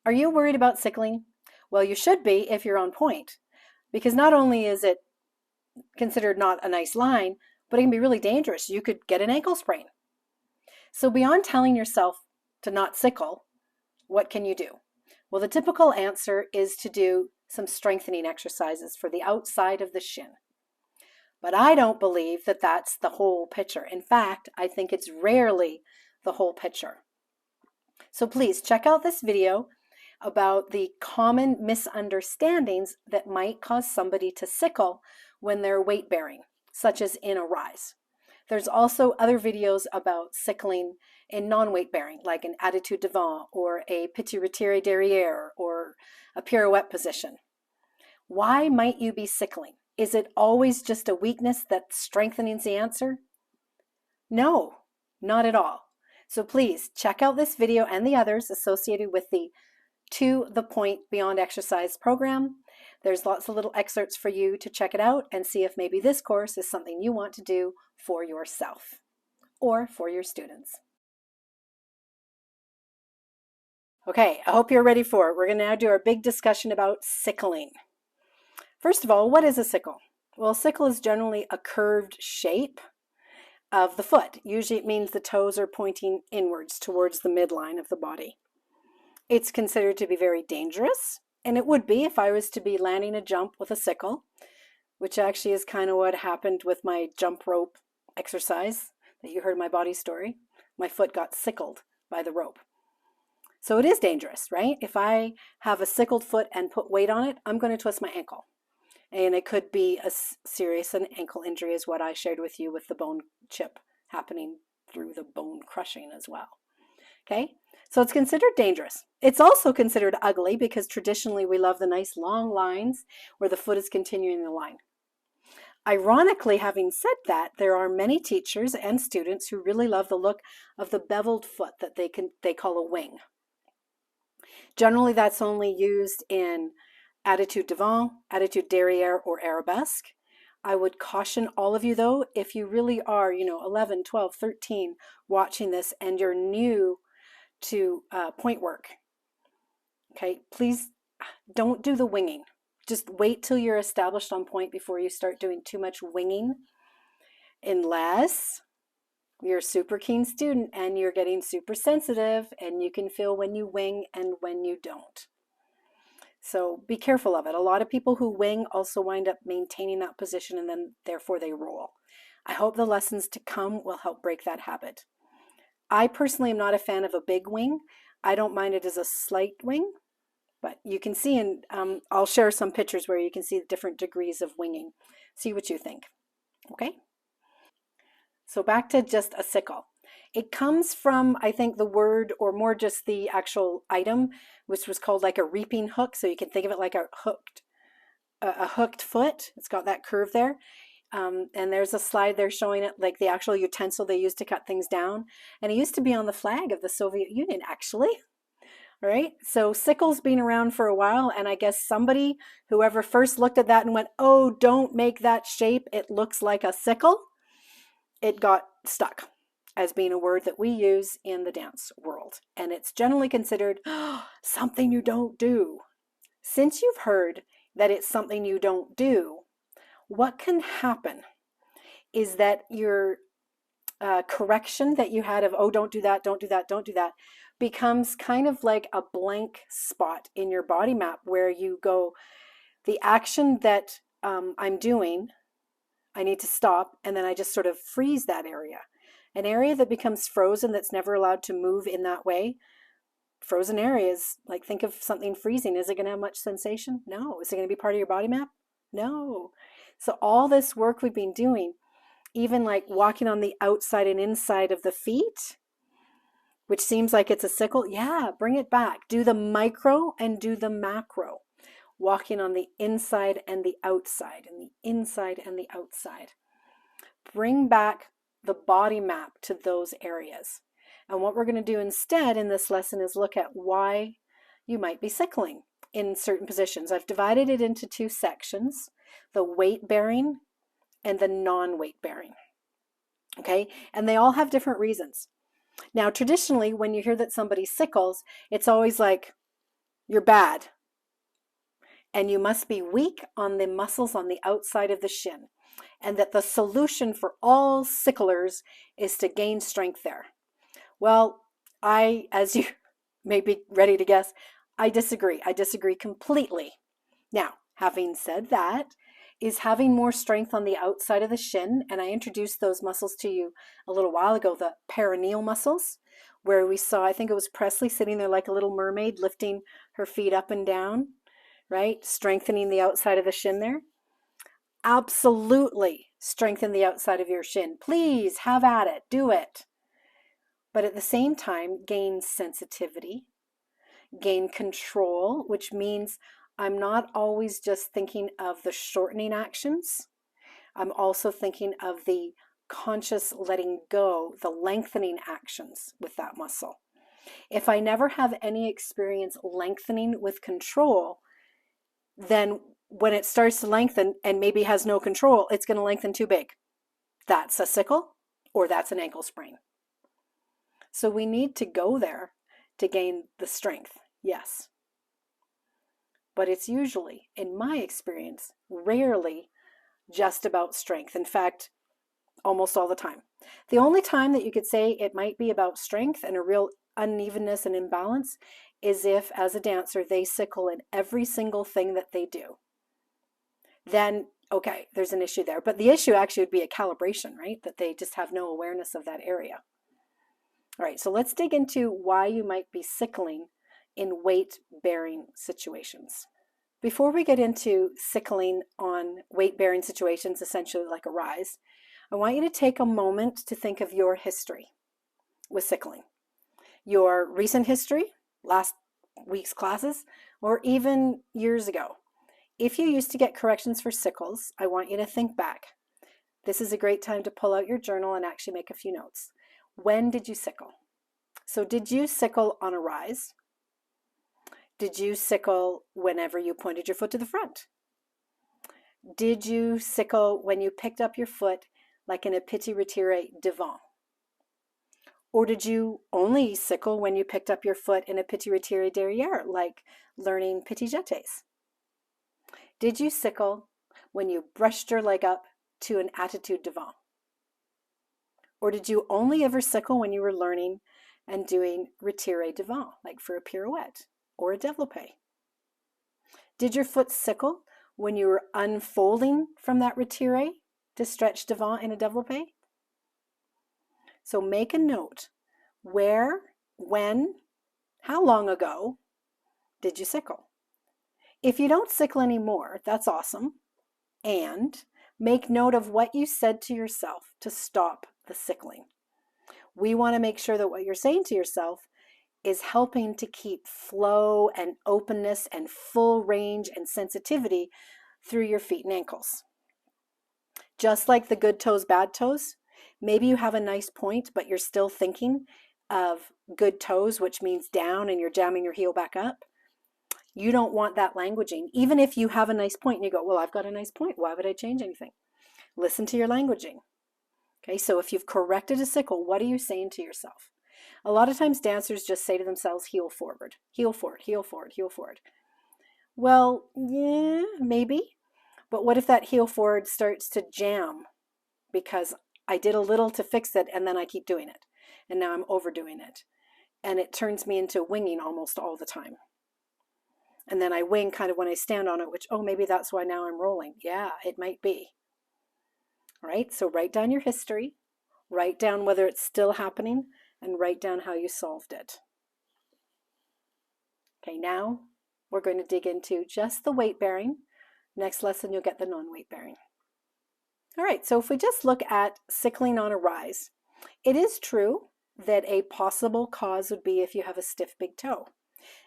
Are you worried about sickling? Well, you should be if you're on point, because not only is it considered not a nice line, but it can be really dangerous. You could get an ankle sprain. So beyond telling yourself to not sickle, what can you do? Well, the typical answer is to do some strengthening exercises for the outside of the shin. But I don't believe that that's the whole picture. In fact, I think it's rarely the whole picture. So please check out this video about the common misunderstandings that might cause somebody to sickle when they're weight bearing, such as in a rise. There's also other videos about sickling in non-weight bearing, like an attitude devant or a petit retire derrière or a pirouette position. Why might you be sickling? Is it always just a weakness that strengthening is the answer? No, not at all. So please check out this video and the others associated with the To the Pointe Beyond Exercise program. There's lots of little excerpts for you to check it out and see if maybe this course is something you want to do for yourself or for your students. Okay, I hope you're ready for it. We're going to now do our big discussion about sickling. First of all, what is a sickle? Well, a sickle is generally a curved shape of the foot. Usually it means the toes are pointing inwards towards the midline of the body. It's considered to be very dangerous, and it would be if I was to be landing a jump with a sickle, which actually is kind of what happened with my jump rope exercise that you heard my body story. My foot got sickled by the rope. So it is dangerous, right? If I have a sickled foot and put weight on it, I'm going to twist my ankle. And it could be a serious ankle injury, is what I shared with you with the bone chip happening through the bone crushing as well. Okay, so it's considered dangerous. It's also considered ugly because traditionally we love the nice long lines where the foot is continuing the line. Ironically, having said that, there are many teachers and students who really love the look of the beveled foot that they call a wing. Generally, that's only used in attitude devant, attitude derrière, or arabesque. I would caution all of you though, if you really are, 11, 12, 13 watching this and you're new to point work, okay, please don't do the winging. Just wait till you're established on point before you start doing too much winging, unless you're a super keen student and you're getting super sensitive and you can feel when you wing and when you don't. So be careful of it. A lot of people who wing also wind up maintaining that position and then therefore they roll. I hope the lessons to come will help break that habit. I personally am not a fan of a big wing. I don't mind it as a slight wing, but you can see, and I'll share some pictures where you can see the different degrees of winging. See what you think, okay? So back to just a sickle. It comes from, I think, the word, or more just the actual item, which was called like a reaping hook. So you can think of it like a hooked foot. It's got that curve there. And there's a slide there showing it like the actual utensil they used to cut things down. And it used to be on the flag of the Soviet Union, actually. All right, so sickle's been around for a while, and I guess somebody, whoever first looked at that and went, oh, don't make that shape, it looks like a sickle, it got stuck as being a word that we use in the dance world. And it's generally considered something you don't do. Since you've heard that it's something you don't do, what can happen is that your correction that you had of, oh, don't do that, don't do that, don't do that, becomes kind of like a blank spot in your body map where you go, the action that I'm doing, I need to stop, and then I just sort of freeze that area. An area that becomes frozen, that's never allowed to move in that way. Frozen areas, like think of something freezing. Is it going to have much sensation? No. Is it going to be part of your body map? No. So all this work we've been doing, even like walking on the outside and inside of the feet, which seems like it's a sickle, yeah, bring it back. Do the micro and do the macro. Walking on the inside and the outside, and the inside and the outside. Bring back the body map to those areas. And what we're going to do instead in this lesson is look at why you might be sickling in certain positions. I've divided it into two sections, the weight bearing and the non-weight bearing. Okay, and they all have different reasons. Now, traditionally, when you hear that somebody sickles, it's always like, you're bad. And you must be weak on the muscles on the outside of the shin. And that the solution for all sicklers is to gain strength there. Well, as you may be ready to guess, I disagree. I disagree completely. Now, having said that, is having more strength on the outside of the shin, and I introduced those muscles to you a little while ago, the perineal muscles, where we saw, I think it was Presley sitting there like a little mermaid, lifting her feet up and down, right? Strengthening the outside of the shin there. Absolutely strengthen the outside of your shin. Please have at it, do it. But at the same time, gain sensitivity, gain control, which means I'm not always just thinking of the shortening actions. I'm also thinking of the conscious letting go, the lengthening actions with that muscle. If I never have any experience lengthening with control, then when it starts to lengthen and maybe has no control, it's going to lengthen too big. That's a sickle or that's an ankle sprain. So we need to go there to gain the strength, yes. But it's usually, in my experience, rarely just about strength. In fact, almost all the time. The only time that you could say it might be about strength and a real unevenness and imbalance is if, as a dancer, they sickle in every single thing that they do. Then, okay, there's an issue there. But the issue actually would be a calibration, right? That they just have no awareness of that area. All right, so let's dig into why you might be sickling in weight-bearing situations. Before we get into sickling on weight-bearing situations, essentially like a rise, I want you to take a moment to think of your history with sickling. Your recent history, last week's classes, or even years ago. If you used to get corrections for sickles, I want you to think back. This is a great time to pull out your journal and actually make a few notes. When did you sickle? So did you sickle on a rise? Did you sickle whenever you pointed your foot to the front? Did you sickle when you picked up your foot like in a petit retiré devant? Or did you only sickle when you picked up your foot in a petit retiré derrière, like learning petit jetés? Did you sickle when you brushed your leg up to an attitude devant? Or did you only ever sickle when you were learning and doing retiré devant, like for a pirouette or a développé? Did your foot sickle when you were unfolding from that retiré to stretch devant in a développé? So make a note. Where, when, how long ago did you sickle? If you don't sickle anymore, that's awesome. And make note of what you said to yourself to stop the sickling. We want to make sure that what you're saying to yourself is helping to keep flow and openness and full range and sensitivity through your feet and ankles. Just like the good toes, bad toes, maybe you have a nice point, but you're still thinking of good toes, which means down, and you're jamming your heel back up. You don't want that languaging. Even if you have a nice point and you go, well, I've got a nice point. Why would I change anything? Listen to your languaging. Okay, so if you've corrected a sickle, what are you saying to yourself? A lot of times dancers just say to themselves, heel forward, heel forward, heel forward, heel forward. Well, yeah, maybe. But what if that heel forward starts to jam because I did a little to fix it and then I keep doing it and now I'm overdoing it and it turns me into winging almost all the time. And then I wing kind of when I stand on it, which, oh, maybe that's why now I'm rolling. Yeah, it might be. All right, so write down your history, write down whether it's still happening, and write down how you solved it. Okay, now we're going to dig into just the weight bearing. Next lesson, you'll get the non-weight bearing. All right, so if we just look at sickling on a rise, it is true that a possible cause would be if you have a stiff big toe.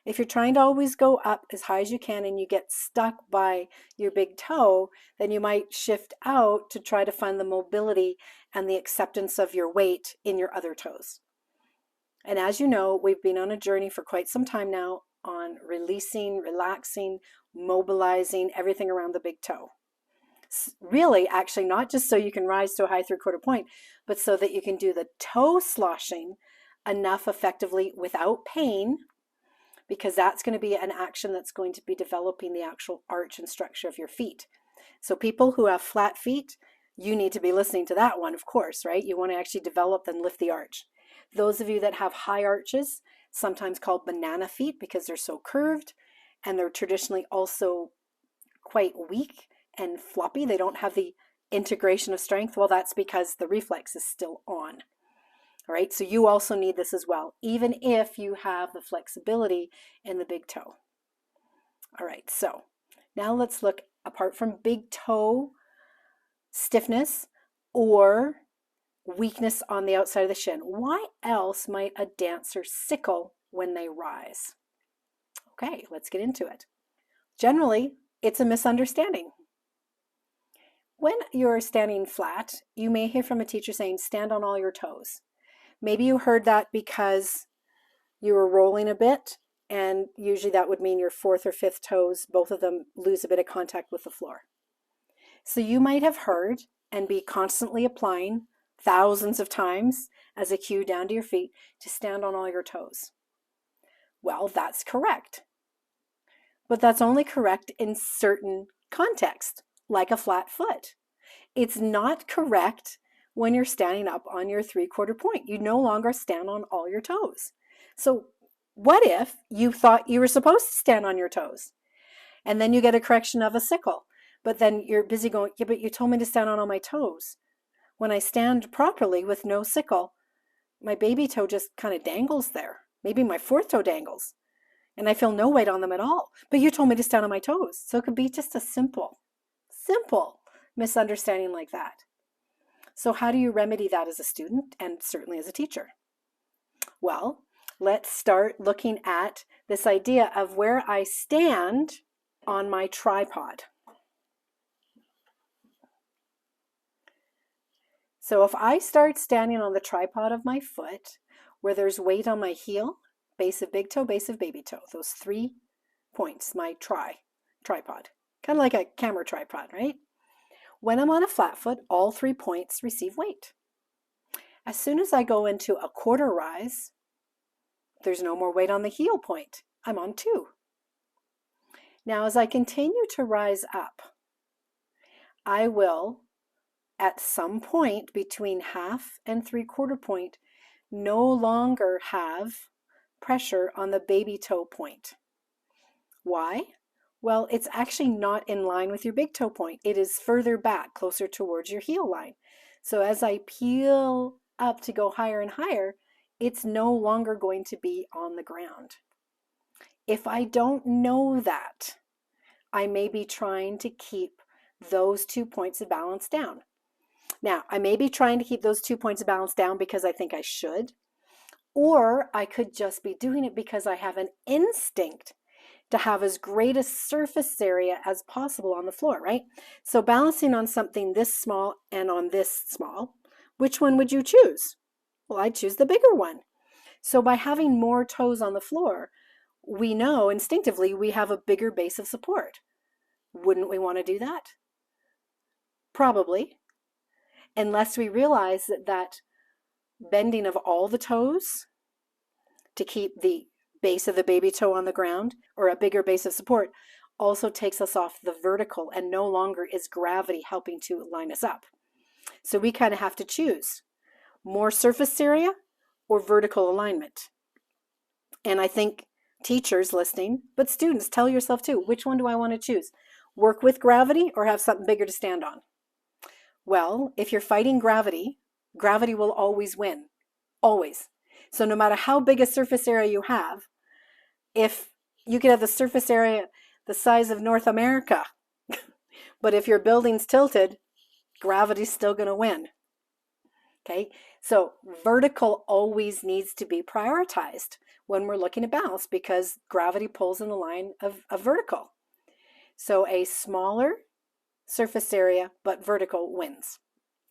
If you're trying to always go up as high as you can and you get stuck by your big toe, then you might shift out to try to find the mobility and the acceptance of your weight in your other toes. And as you know, we've been on a journey for quite some time now on releasing, relaxing, mobilizing everything around the big toe. Really, actually, not just so you can rise to a high 3/4 point, but so that you can do the toe sloshing enough effectively without pain because that's going to be an action that's going to be developing the actual arch and structure of your feet. So people who have flat feet, you need to be listening to that one, of course, right? You want to actually develop and lift the arch. Those of you that have high arches, sometimes called banana feet because they're so curved, and they're traditionally also quite weak and floppy. They don't have the integration of strength. Well, that's because the reflex is still on. All right, so you also need this as well, even if you have the flexibility in the big toe. All right, so now let's look, apart from big toe stiffness or weakness on the outside of the shin, why else might a dancer sickle when they rise? Okay, let's get into it. Generally, it's a misunderstanding. When you're standing flat, you may hear from a teacher saying, stand on all your toes. Maybe you heard that because you were rolling a bit, and usually that would mean your fourth or fifth toes, both of them lose a bit of contact with the floor. So you might have heard and be constantly applying thousands of times as a cue down to your feet to stand on all your toes. Well, that's correct. But that's only correct in certain contexts, like a flat foot. It's not correct when you're standing up on your 3/4 point. You no longer stand on all your toes. So what if you thought you were supposed to stand on your toes? And then you get a correction of a sickle. But then you're busy going, yeah, but you told me to stand on all my toes. When I stand properly with no sickle, my baby toe just kind of dangles there. Maybe my fourth toe dangles. And I feel no weight on them at all. But you told me to stand on my toes. So it could be just a simple misunderstanding like that. So how do you remedy that as a student and certainly as a teacher? Well, let's start looking at this idea of where I stand on my tripod. So if I start standing on the tripod of my foot, where there's weight on my heel, base of big toe, base of baby toe, those 3 points, my tripod, kind of like a camera tripod, right? When I'm on a flat foot, all 3 points receive weight. As soon as I go into a quarter rise, there's no more weight on the heel point. I'm on 2. Now, as I continue to rise up, I will, at some point between half and 3/4 point, no longer have pressure on the baby toe point. Why? Well, it's actually not in line with your big toe point. It is further back, closer towards your heel line. So as I peel up to go higher and higher, it's no longer going to be on the ground. If I don't know that, I may be trying to keep those 2 points of balance down. Now, I may be trying to keep those 2 points of balance down because I think I should, or I could just be doing it because I have an instinct to have as great a surface area as possible on the floor, right? So balancing on something this small and on this small, which one would you choose? Well, I'd choose the bigger one. So by having more toes on the floor, we know instinctively we have a bigger base of support. Wouldn't we want to do that? Probably. Unless we realize that bending of all the toes to keep the base of the baby toe on the ground, or a bigger base of support, also takes us off the vertical and no longer is gravity helping to line us up. So we kind of have to choose more surface area or vertical alignment. And I think teachers listening, but students, tell yourself too, which one do I want to choose? Work with gravity or have something bigger to stand on? Well, if you're fighting gravity, gravity will always win. Always. So no matter how big a surface area you have, if you could have the surface area the size of North America, but if your building's tilted, gravity's still going to win. Okay, so vertical always needs to be prioritized when we're looking at balance because gravity pulls in the line of vertical. So a smaller surface area, but vertical wins.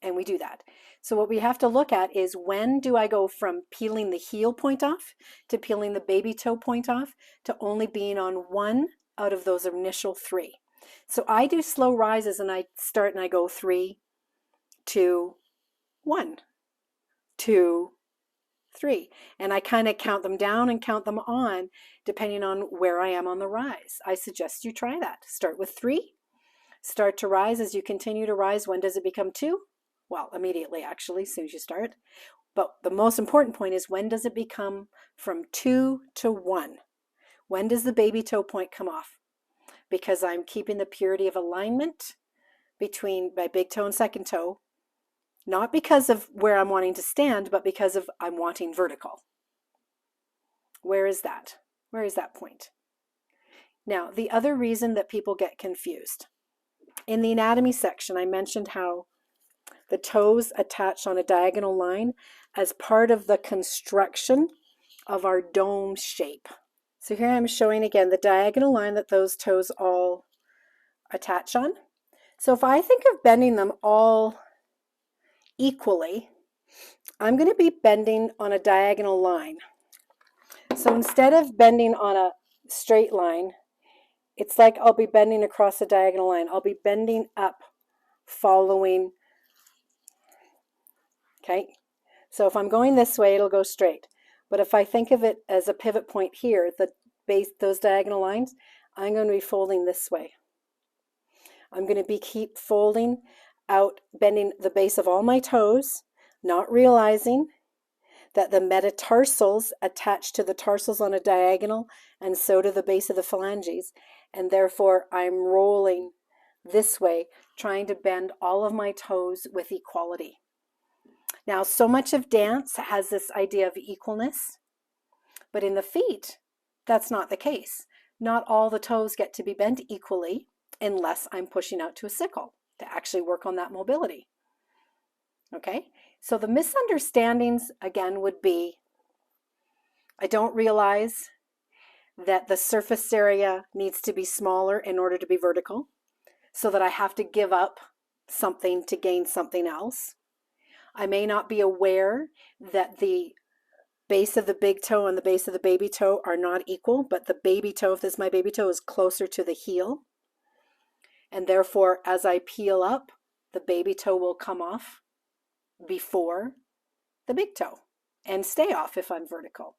And we do that. So what we have to look at is, when do I go from peeling the heel point off to peeling the baby toe point off to only being on 1 out of those initial 3. So I do slow rises and I start and I go 3, 2, 1, 2, 3. And I kind of count them down and count them on depending on where I am on the rise. I suggest you try that. Start with 3. Start to rise. As you continue to rise, when does it become 2? Well, immediately, actually, as soon as you start. But the most important point is, when does it become from 2 to 1? When does the baby toe point come off? Because I'm keeping the purity of alignment between my big toe and second toe, not because of where I'm wanting to stand, but because of I'm wanting vertical. Where is that? Where is that point? Now, the other reason that people get confused. In the anatomy section, I mentioned how the toes attach on a diagonal line as part of the construction of our dome shape. So here I'm showing again the diagonal line that those toes all attach on. So if I think of bending them all equally, I'm going to be bending on a diagonal line. So instead of bending on a straight line, it's like I'll be bending across a diagonal line. I'll be bending up following. Okay, so if I'm going this way, it'll go straight. But if I think of it as a pivot point here, the base, those diagonal lines, I'm going to be folding this way. I'm going to keep folding out, bending the base of all my toes, not realizing that the metatarsals attach to the tarsals on a diagonal, and so do the base of the phalanges, and therefore I'm rolling this way, trying to bend all of my toes with equality. Now, so much of dance has this idea of equalness, but in the feet, that's not the case. Not all the toes get to be bent equally unless I'm pushing out to a sickle to actually work on that mobility. Okay, so the misunderstandings again would be, I don't realize that the surface area needs to be smaller in order to be vertical, so that I have to give up something to gain something else. I may not be aware that the base of the big toe and the base of the baby toe are not equal, but the baby toe, if this is my baby toe, is closer to the heel. And therefore, as I peel up, the baby toe will come off before the big toe and stay off if I'm vertical.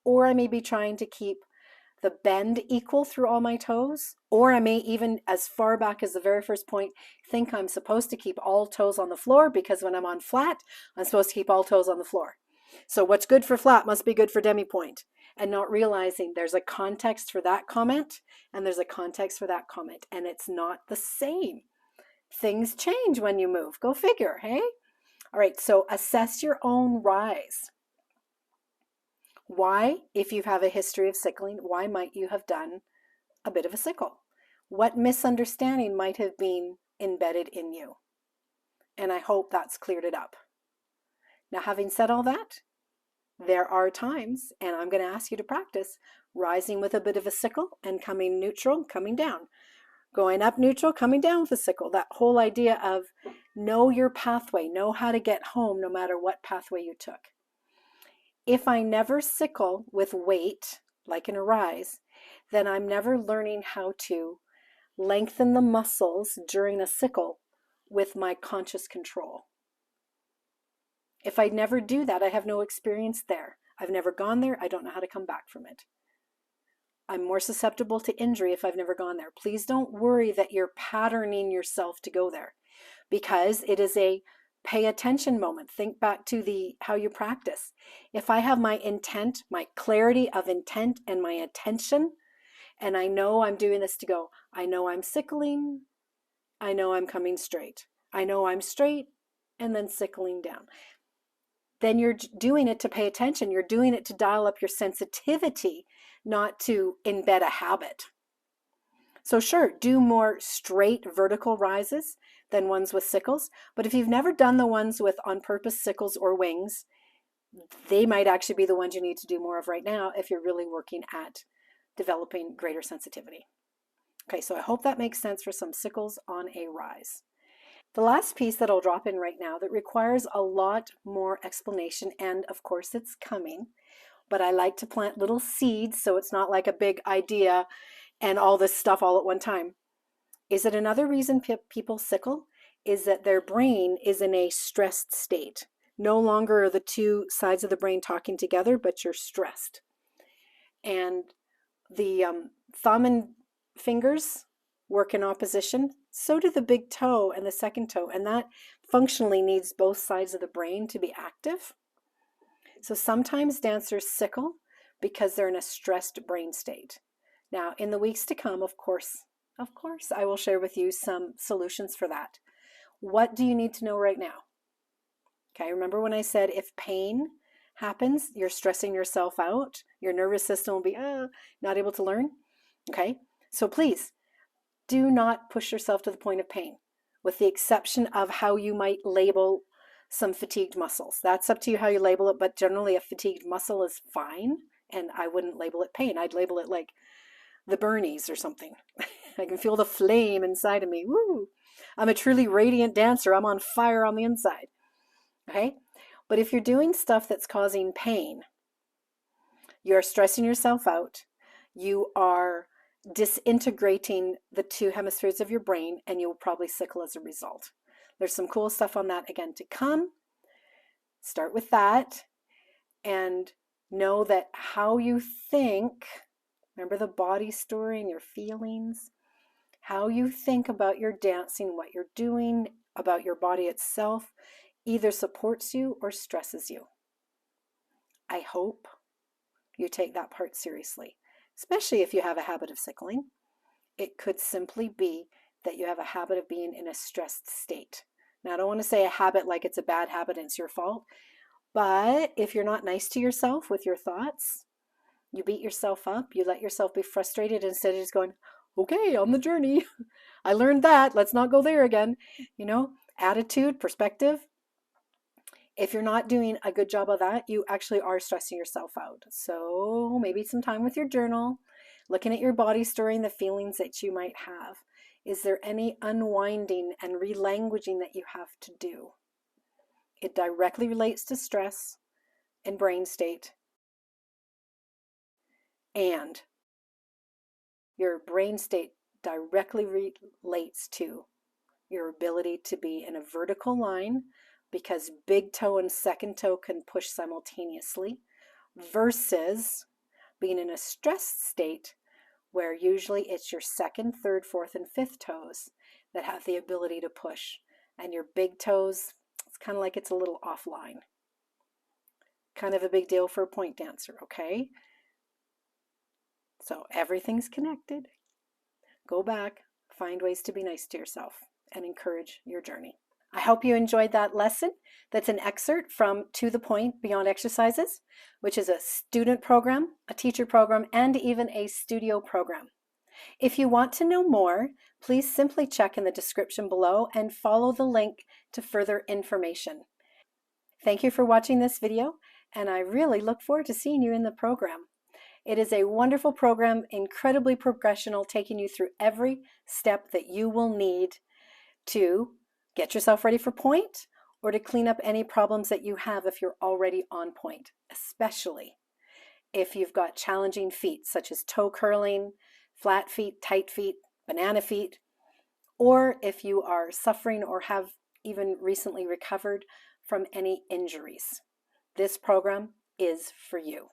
Or I may be trying to keep the bend equal through all my toes, or I may even, as far back as the very first point, think I'm supposed to keep all toes on the floor, because when I'm on flat, I'm supposed to keep all toes on the floor. So what's good for flat must be good for demi-pointe, and not realizing there's a context for that comment and there's a context for that comment, and it's not the same. Things change when you move. Go figure, hey? All right, so assess your own rise. Why, if you have a history of sickling, why might you have done a bit of a sickle? What misunderstanding might have been embedded in you? And I hope that's cleared it up. Now, having said all that, there are times, and I'm going to ask you to practice, rising with a bit of a sickle and coming neutral, coming down. Going up neutral, coming down with a sickle. That whole idea of know your pathway, know how to get home no matter what pathway you took. If I never sickle with weight, like in a rise, then I'm never learning how to lengthen the muscles during a sickle with my conscious control. If I never do that, I have no experience there. I've never gone there. I don't know how to come back from it. I'm more susceptible to injury if I've never gone there. Please don't worry that you're patterning yourself to go there, because it is a pay attention moment. Think back to how you practice. If I have my intent, my clarity of intent and my attention, and I know I'm doing this to go, I know I'm sickling, I know I'm coming straight, I know I'm straight, and then sickling down. Then you're doing it to pay attention. You're doing it to dial up your sensitivity, not to embed a habit. So sure, do more straight vertical rises than ones with sickles. But if you've never done the ones with on purpose sickles or wings, they might actually be the ones you need to do more of right now if you're really working at developing greater sensitivity. Okay, so I hope that makes sense for some sickles on a rise. The last piece that I'll drop in right now that requires a lot more explanation, and of course it's coming, but I like to plant little seeds so it's not like a big idea and all this stuff all at one time. Is that another reason people sickle? Is that their brain is in a stressed state. No longer are the two sides of the brain talking together, but you're stressed. And the thumb and fingers work in opposition. So do the big toe and the second toe. And that functionally needs both sides of the brain to be active. So sometimes dancers sickle because they're in a stressed brain state. Now, in the weeks to come, of course, I will share with you some solutions for that. What do you need to know right now? Okay, remember when I said if pain happens, you're stressing yourself out, your nervous system will be not able to learn? Okay, so please do not push yourself to the point of pain, with the exception of how you might label some fatigued muscles. That's up to you how you label it, but generally a fatigued muscle is fine, and I wouldn't label it pain. I'd label it like the Bernies or something. I can feel the flame inside of me. Woo! I'm a truly radiant dancer. I'm on fire on the inside. Okay? But if you're doing stuff that's causing pain, you're stressing yourself out, you are disintegrating the two hemispheres of your brain, and you'll probably sickle as a result. There's some cool stuff on that again to come. Start with that and know that how you think, remember the body story and your feelings, how you think about your dancing, what you're doing, about your body itself, either supports you or stresses you. I hope you take that part seriously, especially if you have a habit of sickling. It could simply be that you have a habit of being in a stressed state. Now, I don't want to say a habit like it's a bad habit and it's your fault, but if you're not nice to yourself with your thoughts, you beat yourself up, you let yourself be frustrated instead of just going, okay, on the journey. I learned that. Let's not go there again. Attitude, perspective. If you're not doing a good job of that, you actually are stressing yourself out. So maybe some time with your journal, looking at your body story and the feelings that you might have. Is there any unwinding and relanguaging that you have to do? It directly relates to stress and brain state. And your brain state directly relates to your ability to be in a vertical line, because big toe and second toe can push simultaneously, versus being in a stressed state where usually it's your second, third, fourth, and fifth toes that have the ability to push. And your big toes, it's kind of like it's a little offline. Kind of a big deal for a point dancer, okay? So everything's connected. Go back, find ways to be nice to yourself, and encourage your journey. I hope you enjoyed that lesson. That's an excerpt from To the Pointe Beyond Exercises, which is a student program, a teacher program, and even a studio program. If you want to know more, please simply check in the description below and follow the link to further information. Thank you for watching this video, and I really look forward to seeing you in the program. It is a wonderful program, incredibly progressional, taking you through every step that you will need to get yourself ready for point, or to clean up any problems that you have if you're already on point, especially if you've got challenging feet such as toe curling, flat feet, tight feet, banana feet, or if you are suffering or have even recently recovered from any injuries. This program is for you.